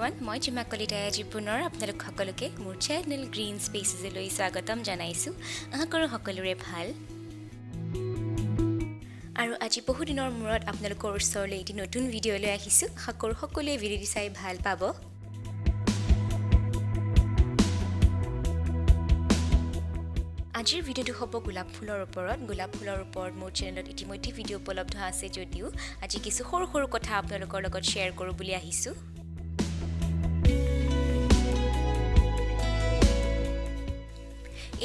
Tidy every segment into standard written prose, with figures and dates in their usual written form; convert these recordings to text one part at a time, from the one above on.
everyone মই জিমা কলিতাই আজি পুনৰ আপোনালোক সকলোকে মোৰ চেনেল গ্ৰীণ স্পেচেছলৈ স্বাগতম জনাইছোঁ আশা কৰোঁ সকলোৰে ভাল আৰু আজি বহু দিনৰ মূৰত আপোনালোকৰ ওচৰলৈ এটি নতুন ভিডিঅ' লৈ আহিছোঁ আশা কৰোঁ সকলোৱে ভিডিঅ'টি চাই ভাল পাব আজিৰ ভিডিঅ'টো হ'ব গোলাপ ফুলৰ ওপৰত মোৰ চেনেলত ইতিমধ্যে ভিডিঅ' উপলব্ধ আছে যদিও আজি কিছু সৰু সৰু কথা আপোনালোকৰ লগত শ্বেয়াৰ কৰোঁ বুলি আহিছোঁ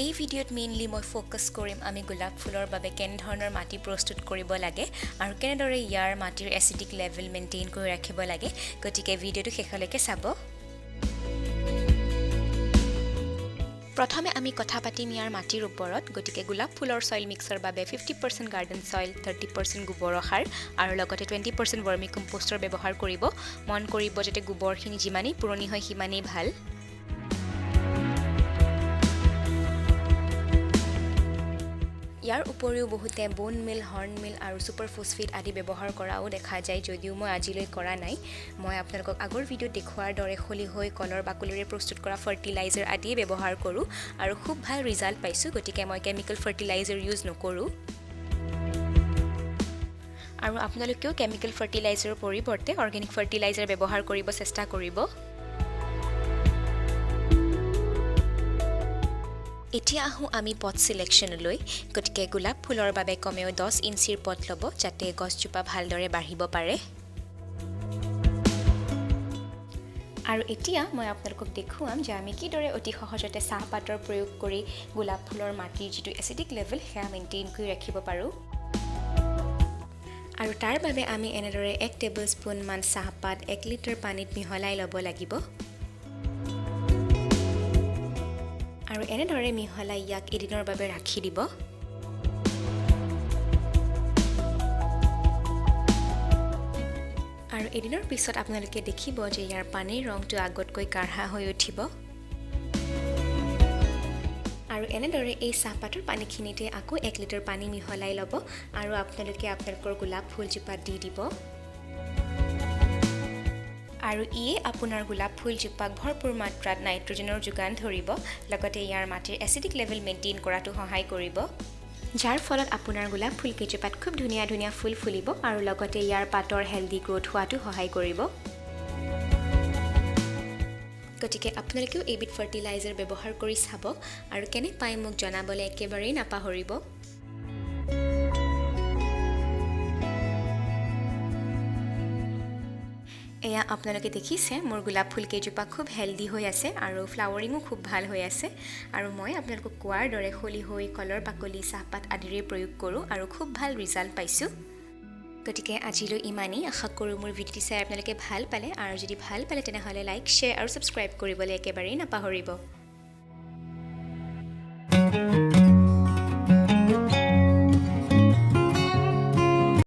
এই ভিডিঅ'ত মেইনলি মই ফোকাস কৰিম আমি গোলাপ ফুলৰ বাবে কেনে ধৰণৰ মাটি প্ৰস্তুত কৰিব লাগে আৰু কেনেদৰে ইয়াৰ মাটিৰ এচিডিক লেভেল মেইনটেইন কৰি ৰাখিব লাগে গতিকে ভিডিঅ'টো শেষলৈকে চাব প্ৰথমে আমি কথা পাতিম ইয়াৰ মাটিৰ ওপৰত গতিকে গোলাপ ফুলৰ সয়েল মিক্সৰ বাবে 50% গাৰ্ডেন সয়েল 30% গোবৰ সাৰ আৰু লগতে 20% ভাৰ্মি কম্পোষ্টৰ ব্যৱহাৰ কৰিব মন কৰিব যাতে গোবৰখিনি যিমানেই পুৰণি হয় সিমানেই ভাল ইয়াৰ উপৰিও বহুতে বোন মিল হৰ্ন মিল আৰু সুপাৰ ফসফেট আদি ব্যৱহাৰ কৰাও দেখা যায় যদিও মই আজিলৈ কৰা নাই মই আপোনালোকক আগৰ ভিডিঅ'ত দেখুৱাৰ দৰে খলি হৈ কলৰ বাকলিৰে প্ৰস্তুত কৰা ফাৰ্টিলাইজাৰ আদি ব্যৱহাৰ কৰোঁ আৰু খুব ভাল ৰিজাল্ট পাইছোঁ গতিকে মই কেমিকেল ফাৰ্টিলাইজাৰ ইউজ নকৰোঁ আৰু আপোনালোকেও কেমিকেল ফাৰ্টিলাইজাৰৰ পৰিৱৰ্তে অৰ্গেনিক ফাৰ্টিলাইজাৰ ব্যৱহাৰ কৰিব চেষ্টা কৰিব এতিয়া আহোঁ আমি পট সিলেকশ্যনলৈ গতিকে গোলাপ ফুলৰ বাবে কমেও 10 ইঞ্চিৰ পট ল'ব যাতে গছজোপা ভালদৰে বাঢ়িব পাৰে আৰু এতিয়া মই আপোনালোকক দেখুৱাম যে আমি কিদৰে অতি সহজতে চাহপাতৰ প্ৰয়োগ কৰি গোলাপ ফুলৰ মাটিৰ যিটো এচিডিক লেভেল সেয়া মেইনটেইন কৰি ৰাখিব পাৰোঁ আৰু তাৰ বাবে আমি এনেদৰে 1 টেবুলস্পুন মান চাহপাত 1 লিটাৰ পানীত মিহলাই ল'ব লাগিব আৰু এনেদৰে মিহলাই ইয়াক এদিনৰ বাবে ৰাখি দিব আৰু এদিনৰ পিছত আপোনালোকে দেখিব যে ইয়াৰ পানীৰ ৰংটো আগতকৈ কাঢ়া হৈ উঠিব আৰু এনেদৰে এই চাহপাতৰ পানীখিনিতে আকৌ 1 লিটাৰ পানী মিহলাই ল'ব আৰু আপোনালোকে আপোনালোকৰ গোলাপ ফুলজোপাত দি দিব আৰু ইয়ে আপোনাৰ গোলাপ ফুলজোপাক ভৰপূৰ মাত্ৰাত নাইট্ৰজেনৰ যোগান ধৰিব লগতে ইয়াৰ মাটিৰ এচিডিক লেভেল মেইনটেইন কৰাটো সহায় কৰিব যাৰ ফলত আপোনাৰ গোলাপ ফুলকেইজোপাত খুব ধুনীয়া ধুনীয়া ফুল ফুলিব আৰু লগতে ইয়াৰ পাতৰ হেলদি গ্ৰোথ হোৱাটো সহায় কৰিব গতিকে আপোনালোকেও এইবিধ ফাৰ্টিলাইজাৰ ব্যৱহাৰ কৰি চাব আৰু কেনে পাই মোক জনাবলৈ একেবাৰেই নাপাহৰিব এয়া আপোনালোকে দেখিছে মোৰ গোলাপ ফুল কেইজোপা খুব হেলদি হৈ আছে আৰু ফ্লাৱাৰিঙো খুব ভাল হৈ আছে আৰু মই আপোনালোকক কোৱাৰ দৰে খলি হৈ কলৰ বাকলি চাহপাত আদিৰে প্ৰয়োগ কৰোঁ আৰু খুব ভাল ৰিজাল্ট পাইছোঁ গতিকে আজিলৈ ইমানেই আশা কৰোঁ মোৰ ভিডিঅ'টি চাই আপোনালোকে ভাল পালে আৰু যদি ভাল পালে তেনেহ'লে লাইক শ্বেয়াৰ আৰু ছাবস্ক্ৰাইব কৰিবলৈ একেবাৰেই নাপাহৰিব